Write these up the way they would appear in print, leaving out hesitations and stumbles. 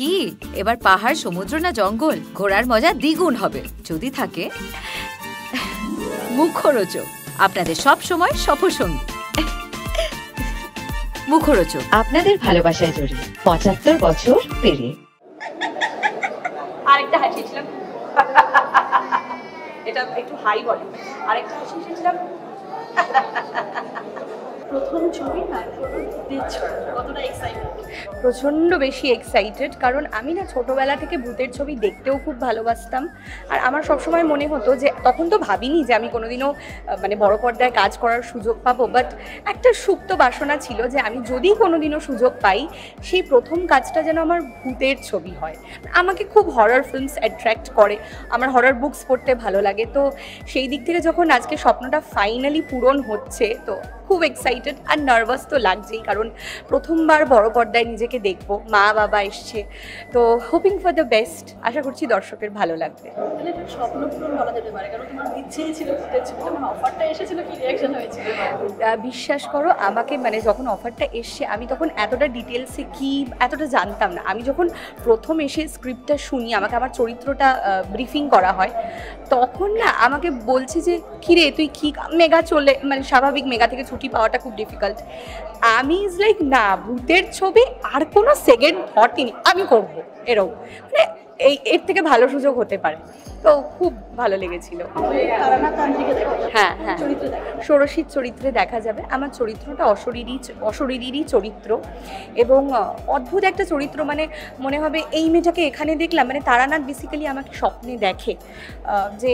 কি এবার পাহাড়, সমুদ্র না জঙ্গল? ঘোরার মজা দ্বিগুণ হবে যদি থাকে মুখরোচক, আপনাদের সব সময় সফরসঙ্গী। মুখরোচক, আপনাদের ভালোবাসায় জড়িয়ে ৭৫ বছর পেরিয়ে। আরেকটা হাসি ছিলাম, এটা একটু হাই বলে। আরেকটা হাসি এসেছিলাম প্রথম ছবি, কতটা এক্সাইটেড? প্রচণ্ড বেশি এক্সাইটেড, কারণ আমি না ছোটোবেলা থেকে ভূতের ছবি দেখতেও খুব ভালোবাসতাম। আর আমার সবসময় মনে হতো যে, তখন তো ভাবিনি যে আমি কোনোদিনও মানে বড় পর্দায় কাজ করার সুযোগ পাবো, বাট একটা সুপ্ত বাসনা ছিল যে আমি যদি কোনোদিনও সুযোগ পাই, সেই প্রথম কাজটা যেন আমার ভূতের ছবি হয়। আমাকে খুব হরর ফিল্মস অ্যাট্রাক্ট করে, আমার হরর বুকস পড়তে ভালো লাগে। তো সেই দিক থেকে যখন আজকে স্বপ্নটা ফাইনালি পূরণ হচ্ছে, তো খুব এক্সাইটেড আর নার্ভাস তো লাগছেই, কারণ প্রথমবার বড় পর্দায় নিজেকে দেখবো, মা বাবা এসছে, তো হোপিং ফর দ্য বেস্ট। আশা করছি দর্শকের ভালো লাগবে। স্বপ্ন পূরণ বলা যেতে পারে, কারণ তোমার ইচ্ছেই ছিল ভূতের ছবি, যখন অফারটা এসেছিল কি রিঅ্যাকশন হয়েছিল? বিশ্বাস করো, আমাকে মানে যখন অফারটা এসছে, আমি তখন এতটা ডিটেলসে কি এতটা জানতাম না। আমি যখন প্রথম এসে স্ক্রিপ্টটা শুনি, আমাকে আমার চরিত্রটা ব্রিফিং করা হয়, তখন না আমাকে বলছে যে কিরে তুই কি মেগা চলে, মানে স্বাভাবিক মেগা থেকে ছুটি পাওয়াটা খুব ডিফিকাল্ট। আমি ইজ লাইক না, ভূতের ছবি আর কোনো সেকেন্ড থটই নেই, আমি করবো, এরকম মানে এর থেকে ভালো সুযোগ হতে পারে। তো খুব ভালো লেগেছিল। হ্যাঁ হ্যাঁ, ষোড়শীর চরিত্রে দেখা যাবে। আমার চরিত্রটা অশরীরই চরিত্র, এবং অদ্ভুত একটা চরিত্র। মানে মনে হবে এই মেয়েটাকে এখানে দেখলাম, মানে তারানাথ বেসিক্যালি আমাকে স্বপ্নে দেখে যে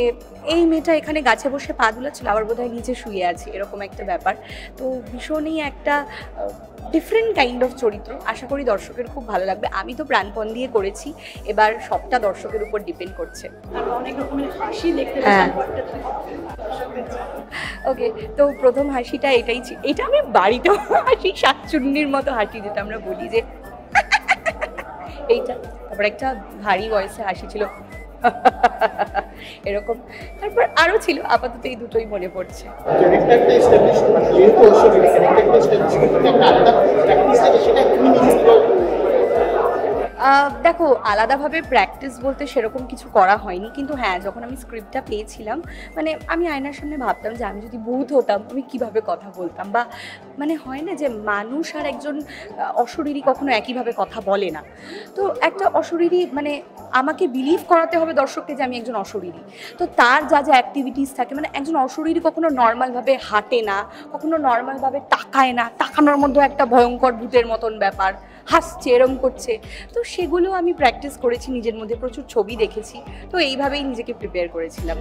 এই মেয়েটা এখানে গাছে বসে পা দুলাচ্ছিল, আবার বোধহয় নিচে শুয়ে আছে, এরকম একটা ব্যাপার। তো ভীষণই একটা ডিফারেন্ট কাইন্ড অফ চরিত্র। আশা করি দর্শকের খুব ভালো লাগবে। আমি তো প্রাণপণ দিয়ে করেছি, এবার সবটা দর্শকের উপর ডিপেন্ড করছে। অনেক রকমের হাসি দেখতে ওকে, তো প্রথম হাসিটা এটাই ছিল। এটা আমি বাড়িতেও হাসি, শাকচুন্নির মতো হাসি, যেটা আমরা বলি যে এইটা। তারপর একটা ভারী ভয়েসে হাসি ছিল এরকম। তারপর আরো ছিল, আপাতত এই দুটোই মনে পড়ছে। দেখো, আলাদাভাবে প্র্যাকটিস বলতে সেরকম কিছু করা হয়নি, কিন্তু হ্যাঁ, যখন আমি স্ক্রিপ্টটা পেয়েছিলাম, মানে আমি আয়নার সামনে ভাবতাম যে আমি যদি ভূত হতাম আমি কিভাবে কথা বলতাম, বা মানে হয় না যে মানুষ আর একজন অশরীরী কখনো একইভাবে কথা বলে না। তো একটা অশরীরী, মানে আমাকে বিলিভ করাতে হবে দর্শককে যে আমি একজন অশরীরী। তো তার যা যা অ্যাক্টিভিটিস থাকে, মানে একজন অশরীরী কখনো নর্মালভাবে হাঁটে না, কখনো নর্মালভাবে তাকায় না, তাকানোর মধ্যে একটা ভয়ঙ্কর ভূতের মতন ব্যাপার, হাসছে, এরম করছে। তো সেগুলো আমি প্র্যাকটিস করেছি নিজের মধ্যে, প্রচুর ছবি দেখেছি, তো এইভাবেই নিজেকে প্রিপেয়ার করেছিলাম।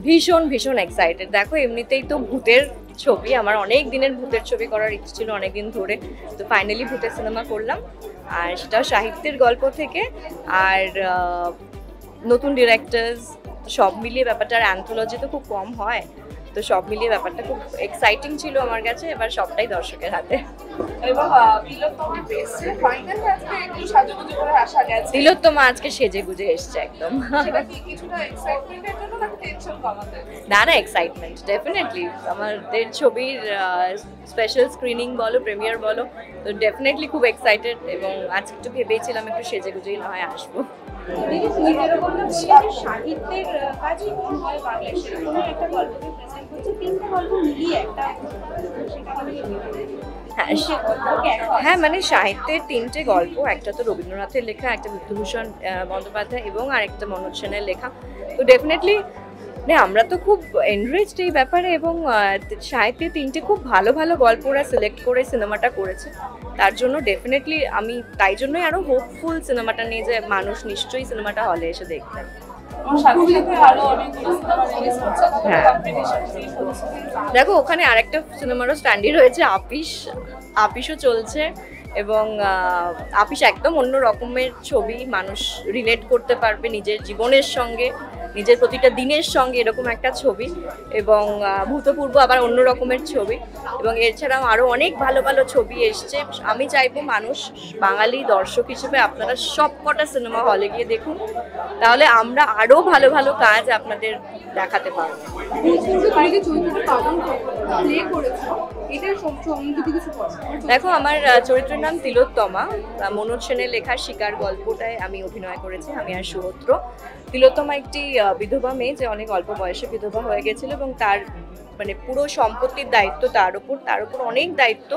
ভীষণ ভীষণ এক্সাইটেড। দেখো, এমনিতেই তো ভূতের ছবি, আমার অনেক দিনের ভূতের ছবি করার ইচ্ছে ছিল অনেকদিন ধরে, তো ফাইনালি ভূতের সিনেমা করলাম, আর সেটাও সাহিত্যের গল্প থেকে, আর নতুন ডিরেক্টরস, সব মিলিয়ে ব্যাপারটা। আর অ্যান্থোলজি তো খুব কম হয়, তো সব মিলিয়ে ব্যাপারটা খুব এক্সাইটিং ছিল আমার কাছে। এবার সবটাই দর্শকের হাতে। তিলোত্তমা আজকে সেজে গুজে এসছে একদম। না না, এক্সাইটমেন্ট ডেফিনেটলি। আমাদের ছবির স্পেশাল স্ক্রিনিং বলো, প্রিমিয়ার বলো, তো ডেফিনেটলি খুব এক্সাইটেড, এবং আজকে একটু ভেবেছিলাম একটু সেজে গুজেই না হয় আসবো। সাহিত্যের কাজই মন হয় বাংলায়, সেরকম একটা গল্পকে প্রেজেন্ট করছে, তিনটা গল্প মিলিয়ে একটা। হ্যাঁ, মানে সাহিত্যের তিনটে গল্প, একটা তো রবীন্দ্রনাথের লেখা, একটা বিভূতিভূষণ বন্দ্যোপাধ্যায়, এবং আরেকটা মনোজ সেনের লেখা। তো ডেফিনেটলি আমরা তো খুব এনরিচড এই ব্যাপারে, এবং সাহিত্যে তিনটে খুব ভালো ভালো গল্প ওরা সিলেক্ট করে সিনেমাটা করেছে। তার জন্য ডেফিনেটলি আমি তাই জন্যই আরো হোপফুল সিনেমাটা নিয়ে, যে মানুষ নিশ্চয়ই সিনেমাটা হলে এসে দেখবেন। দেখো, ওখানে আরেকটা সিনেমারও স্ট্যান্ডার্ড হয়েছে, আপিসও চলছে, এবং আপিস একদম অন্য রকমের ছবি, মানুষ রিলেট করতে পারবে নিজের জীবনের সঙ্গে। নিজের প্রতিটা দিনের সঙ্গে এরকম একটা ছবি, এবং ভূতপূর্ব আবার অন্য রকমের ছবি, এবং এছাড়াও আরও অনেক ভালো ভালো ছবি এসছে। আমি চাইবো মানুষ, বাঙালি দর্শক হিসেবে আপনারা সব কটা সিনেমা হলে গিয়ে দেখুন, তাহলে আমরা আরও ভালো ভালো কাজ আপনাদের দেখাতে পারবো। দেখো, আমার চরিত্রের নাম তিলোত্তমা। মনোজ সেনের লেখা শিকার গল্পটায় আমি অভিনয় করেছি, আমি আর সুহত্র। তিলোত্তমা একটি বিধবা মেয়ে, যে অনেক অল্প বয়সে বিধবা হয়ে গেছিল, এবং তার মানে পুরো সম্পত্তির দায়িত্ব তার উপর অনেক দায়িত্ব,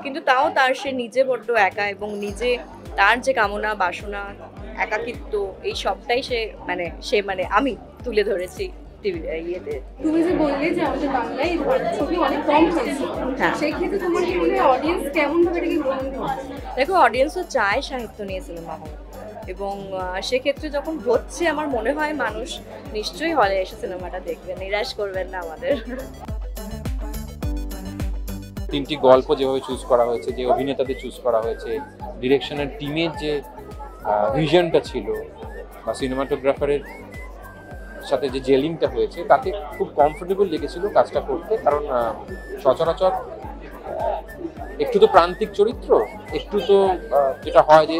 কিন্তু তাও সে নিজে বড্ড একা, এবং নিজে তার যে কামনা বাসনা একাকিত্ব এই সবটাই সে আমি তুলে ধরেছি ইয়েতে। তুমি যে বললে যে আমাদের বাংলায় এই ধরনের ছবি অনেক কম হয়েছে, সেই ক্ষেত্রে তোমার কি মনে হয় অডিয়েন্স কেমন ভাবে এটাকে গ্রহণ করছে? দেখো, অডিয়েন্সও চায় সাহিত্য নিয়ে সিনেমা হোক, এবং সেক্ষেত্রে যখন হচ্ছে আমার মনে হয় মানুষ নিশ্চয়ই হলে এসে সিনেমাটা দেখবে, নিরাশ করবেন না আমাদের। তিনটি গল্প যেভাবে চুজ করা হয়েছে, যে অভিনেতাদের চুজ করা হয়েছে, ডিরেকশনের টিমের যে ভিশনটা ছিল বা সিনেমাটোগ্রাফারের সাথে যে জেলিংটা হয়েছে, তাতে খুব কমফোর্টেবল লেগেছিল কাজটা করতে। কারণ সচরাচর একটু তো প্রান্তিক চরিত্র, একটু তো যেটা হয় যে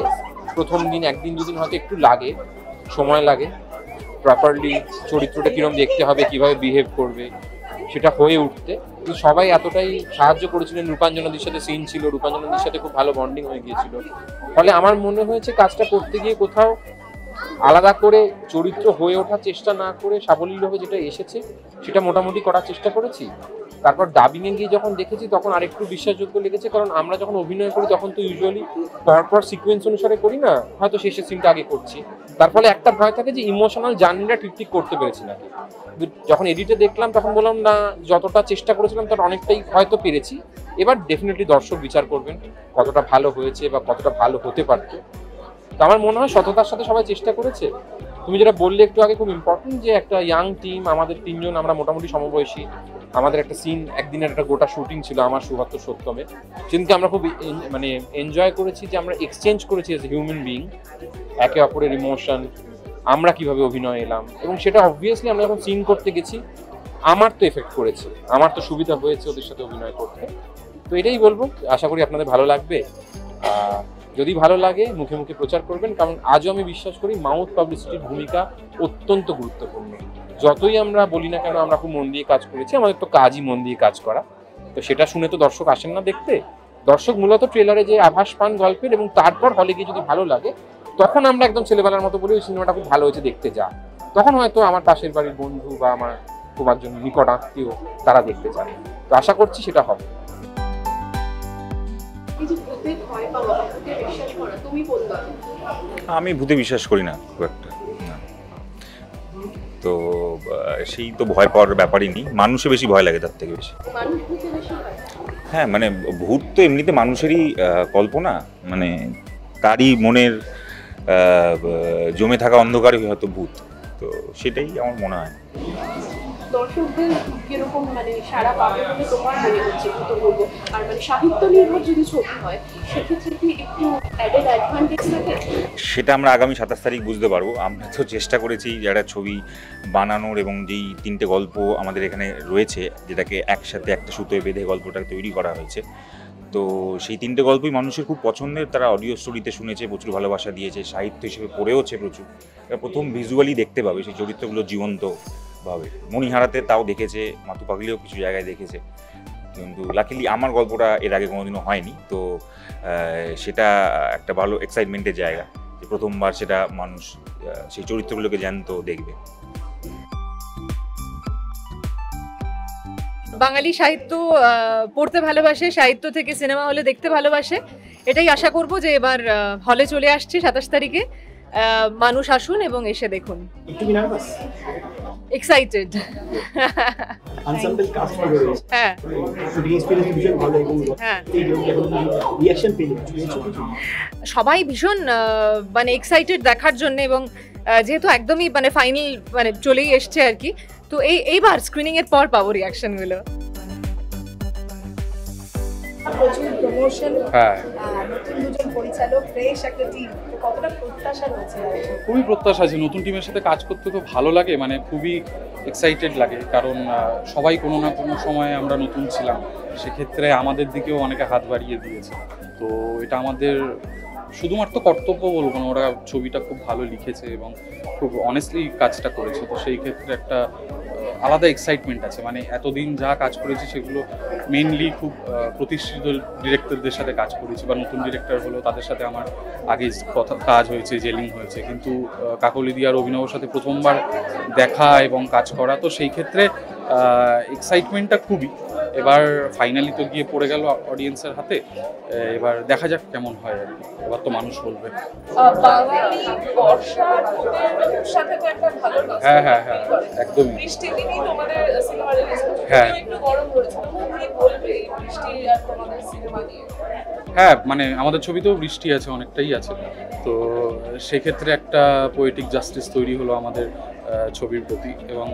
প্রথম দিন একদিন দুদিন হয়তো একটু লাগে, সময় লাগে প্রপারলি চরিত্রটা কীরকম দেখতে হবে, কিভাবে বিহেভ করবে সেটা হয়ে উঠতে। কিন্তু সবাই এতটাই সাহায্য করেছিলেন। রূপাঞ্জনাদির সাথে সিন ছিল, রূপাঞ্জনাদির সাথে খুব ভালো বন্ডিং হয়ে গিয়েছিল। ফলে আমার মনে হয়েছে কাজটা করতে গিয়ে কোথাও আলাদা করে চরিত্র হয়ে ওঠার চেষ্টা না করে সাবলীলভাবে যেটা এসেছে সেটা মোটামুটি করার চেষ্টা করেছি। তারপর ডাবিংয়ে গিয়ে যখন দেখেছি তখন আরেকটু বিশ্বাসযোগ্য লেগেছে, কারণ আমরা যখন অভিনয় করি তখন তো ইউজুয়ালি পরপর সিকোয়েন্স অনুসারে করি না, হয়তো শেষের সিনটা আগে করছি। তার ফলে একটা ভয় থাকে যে ইমোশনাল জার্নিটা ঠিক করতে পেরেছি না। যখন এডিটে দেখলাম তখন বললাম না, যতটা চেষ্টা করেছিলাম তার অনেকটাই হয়তো পেরেছি। এবার ডেফিনেটলি দর্শক বিচার করবেন কতটা ভালো হয়েছে বা কতটা ভালো হতে পারতো। তো আমার মনে হয় সততার সাথে সবাই চেষ্টা করেছে। তুমি যেটা বললে একটু আগে, খুব ইম্পর্টেন্ট, যে একটা ইয়াং টিম, আমাদের তিনজন, আমরা মোটামুটি সমবয়সী। আমাদের একটা সিন, একদিনের একটা গোটা শুটিং ছিল আমার সুহাত্তর সত্যমের, সেদিনকে আমরা খুব এনজয় করেছি, যে আমরা এক্সচেঞ্জ করেছি এজ এ হিউম্যান বিইং, একে অপরের ইমোশন, আমরা কিভাবে অভিনয় এলাম, এবং সেটা অবভিয়াসলি আমরা যখন সিন করতে গেছি আমার তো এফেক্ট করেছে, আমার তো সুবিধা হয়েছে ওদের সাথে অভিনয় করতে। তো এটাই বলবো, আশা করি আপনাদের ভালো লাগবে। যদি ভালো লাগে মুখে মুখে প্রচার করবেন, কারণ আজও আমি বিশ্বাস করি মাউথ পাবলিসিটির ভূমিকা অত্যন্ত গুরুত্বপূর্ণ। যতই আমরা বলি না কেন আমরা খুব মন দিয়ে কাজ করেছি, আমাদের তো কাজই মন দিয়ে কাজ করা। তো সেটা শুনে তো দর্শক আসেন না দেখতে। দর্শক মূলত ট্রেলারে যে আভাস পান গল্পের, এবং তারপর হলে গিয়ে যদি ভালো লাগে তখন আমরা একদম ছেলেবেলার মতো বলি ওই সিনেমাটা খুব ভালো হয়েছে, দেখতে যা। তখন হয়তো আমার পাশের বাড়ির বন্ধু বা আমার খুব একজন নিকট আত্মীয় তারা দেখতে চায়। তো আশা করছি সেটা হবে। আমি ভূতে বিশ্বাস করি না খুব একটা, তো সেই তো ভয় পাওয়ার ব্যাপারই নেই, মানুষে বেশি ভয় লাগে তার থেকে বেশি। হ্যাঁ, মানে ভূত তো এমনিতে মানুষেরই কল্পনা, মানে তারই মনের জমে থাকা অন্ধকারই হয়তো ভূত, তো সেটাই আমার মনে হয়। দর্শকদের কিরকম সারা পাবে বলে তোমার মনে হচ্ছে ভূতপূর্ব? আর সাহিত্য নির্ভর যদি ছবি হয় সেক্ষেত্রে কি একটু অ্যাডেড অ্যাডভান্টেজ থাকে? সেটা আমরা আগামী 27 তারিখ বুঝতে পারবো। আমরা তো চেষ্টা করেছি যারা ছবি বানানোর, এবং যেই তিনটে গল্প আমাদের এখানে রয়েছে যেটাকে একসাথে একটা সুতোয় বেঁধে গল্পটা তৈরি করা হয়েছে, তো সেই তিনটে গল্পই মানুষের খুব পছন্দের। তারা অডিও স্টোরিতে শুনেছে, প্রচুর ভালোবাসা দিয়েছে, সাহিত্য হিসেবে পড়েওছে প্রচুর। এরা প্রথম ভিজুয়ালি দেখতে পাবে সেই চরিত্রগুলো জীবন্তভাবে। মণিহারাতে তাও দেখেছে, মাতু পাগলিও কিছু জায়গায় দেখেছে, কিন্তু লাকিলি আমার গল্পটা এর আগে কোনোদিনও হয়নি। তো সেটা একটা ভালো এক্সাইটমেন্টের জায়গা যে প্রথমবার সেটা মানুষ সেই চরিত্রগুলোকে জ্যান্ত দেখবে। বাঙালি সাহিত্য পড়তে ভালোবাসে, সাহিত্য থেকে সিনেমা হলে দেখতে ভালোবাসে। এটাই আশা করব যে এবার হলে চলে আসছে 27 তারিখে, মানুষ আসুন এবং এসে দেখুন। এক্সাইটেড। এনসেম্বল কাস্ট করে রয়েছে। হ্যাঁ, শুটিং এক্সপেরিয়েন্স ভীষণ ভালো, এবং হ্যাঁ, রিঅ্যাকশন পেলে সবাই ভীষণ এক্সাইটেড দেখার জন্য, এবং যেহেতু একদমই ফাইনাল চলেই এসছে আর কি, তো এইবার স্ক্রিনিং এর পর পাবো রিঅ্যাকশন গুলো। প্রচুর প্রমোশন, হ্যাঁ নতুন দুজন পরিচালক, ফ্রেশ একটা টিম, কতটা প্রত্যাশা রয়েছে? খুবই প্রত্যাশা আছে, নতুন টিমের সাথে কাজ করতে তো ভালো লাগে, মানে খুবই এক্সাইটেড লাগে, কারণ সবাই কোনো না কোনো সময়ে আমরা নতুন ছিলাম, সেক্ষেত্রে আমাদের দিকেও অনেকে হাত বাড়িয়ে দিয়েছে। তো এটা আমাদের শুধুমাত্র কর্তব্য বলবো না, ওরা ছবিটা খুব ভালো লিখেছে এবং খুব অনেস্টলি কাজটা করেছে, তো সেই ক্ষেত্রে একটা আলাদা এক্সাইটমেন্ট আছে। মানে এতদিন যা কাজ করেছি সেগুলো মেইনলি খুব প্রতিষ্ঠিত ডিরেক্টরদের সাথে কাজ করেছি, বা নতুন ডিরেক্টর হলো তাদের সাথে আমার আগে কাজ হয়েছে, জেলিং হয়েছে, কিন্তু কাকলি আর অভিনবের সাথে প্রথমবার দেখা এবং কাজ করা, তো সেই ক্ষেত্রে এক্সাইটমেন্টটা খুবই। এবার ফাইনালি তো গিয়ে পড়ে গেল অডিয়েন্সের হাতে, এবার দেখা যাক কেমন হয় আর কি, এবার তো মানুষ বলবে। হ্যাঁ হ্যাঁ হ্যাঁ একদমই। হ্যাঁ হ্যাঁ মানে আমাদের ছবিতেও বৃষ্টি আছে, অনেকটাই আছে, তো সেক্ষেত্রে একটা পোয়েটিক জাস্টিস তৈরি হলো আমাদের ছবির প্রতি, এবং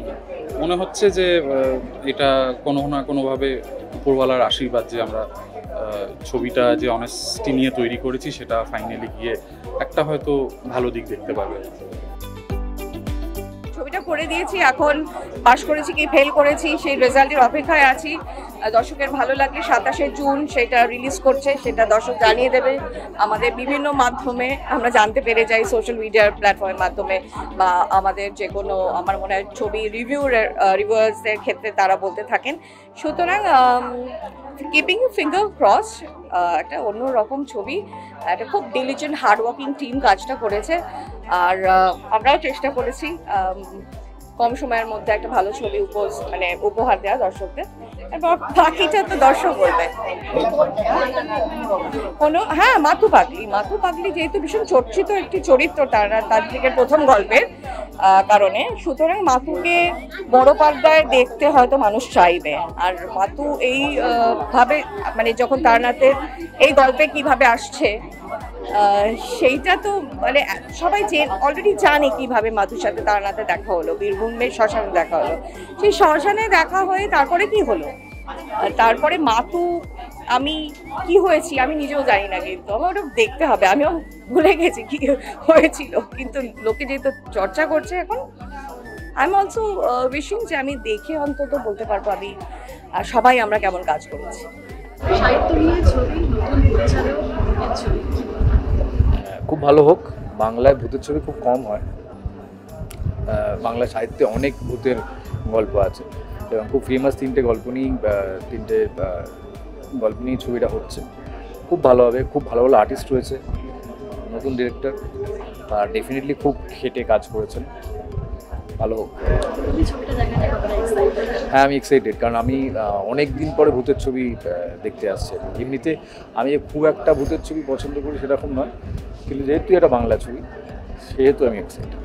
মনে হচ্ছে যে এটা কোনো না কোনোভাবে উপরওয়ালার আশীর্বাদ যে আমরা ছবিটা যে অনেস্টি নিয়ে তৈরি করেছি সেটা ফাইনালি গিয়ে একটা হয়তো ভালো দিক দেখতে পাবে। ছবিটা করে দিয়েছি, এখন পাশ করেছি কি ফেল করেছি সেই রেজাল্টের অপেক্ষায় আছি। দর্শকের ভালো লাগলে 27শে জুন সেটা রিলিজ করছে, সেটা দর্শক জানিয়ে দেবে। আমাদের বিভিন্ন মাধ্যমে আমরা জানতে পেরে যাই, সোশ্যাল মিডিয়ার প্ল্যাটফর্মের মাধ্যমে, বা আমাদের যে কোনো আমার মনে হয় ছবি রিভিউয়ার্সদের ক্ষেত্রে তারা বলতে থাকেন। সুতরাং কিপিং ফিঙ্গার ক্রস, একটা অন্যরকম ছবি, একটা খুব ডিলিজেন্ট হার্ডওয়ার্কিং টিম কাজটা করেছে, আর আমরাও চেষ্টা করেছি কম সময়ের মধ্যে একটা ভালো ছবি উপহার দেওয়া দর্শকদের, এরপর বাকিটা তো দর্শক বলবে। হ্যাঁ মাতু পাগলি যেহেতু ভীষণ চর্চিত একটি চরিত্র তার থেকে প্রথম গল্পের কারণে, সুতরাং মাতুকে বড় পর্দায় দেখতে হয়তো মানুষ চাইবে। আর মাতু এই ভাবে মানে যখন তারনাথের এই গল্পে কিভাবে আসছে সেইটা তো মানে সবাই অলরেডি জানে কিভাবে মাতুর সাথে তারনাথে দেখা হলো, বীরভূমের শ্মশানে দেখা হলো, সেই শ্মশানে দেখা হয়ে তারপরে কি হলো, তারপরে মাতু আমি কি হয়েছি আমি নিজেও জানি না, কিন্তু আমার ওটা দেখতে হবে, আমিও ভুলে গেছি কি হয়েছিল, কিন্তু লোকে যেহেতু চর্চা করছে এখন, আই এম অলসো উইশিং যে আমি দেখে অন্তত বলতে পারবো আমি সবাই আমরা কেমন কাজ করেছি। খুব ভালো হোক, বাংলায় ভূতের ছবি খুব কম হয়, বাংলা সাহিত্যে অনেক ভূতের গল্প আছে এবং খুব ফেমাস তিনটে গল্প নিয়ে ছবিটা হচ্ছে, খুব ভালো হবে, খুব ভালো ভালো আর্টিস্ট রয়েছে, নতুন ডিরেক্টর, আর ডেফিনেটলি খুব খেটে কাজ করেছেন, ভালো হোক। হ্যাঁ আমি এক্সাইটেড, কারণ আমি অনেক দিন পরে ভূতের ছবি দেখতে আসছি। এমনিতে আমি খুব একটা ভূতের ছবি পছন্দ করি সেরকম নয়, কিন্তু যেহেতু এটা বাংলা ছবি সেহেতু আমি এক্সাইটেড।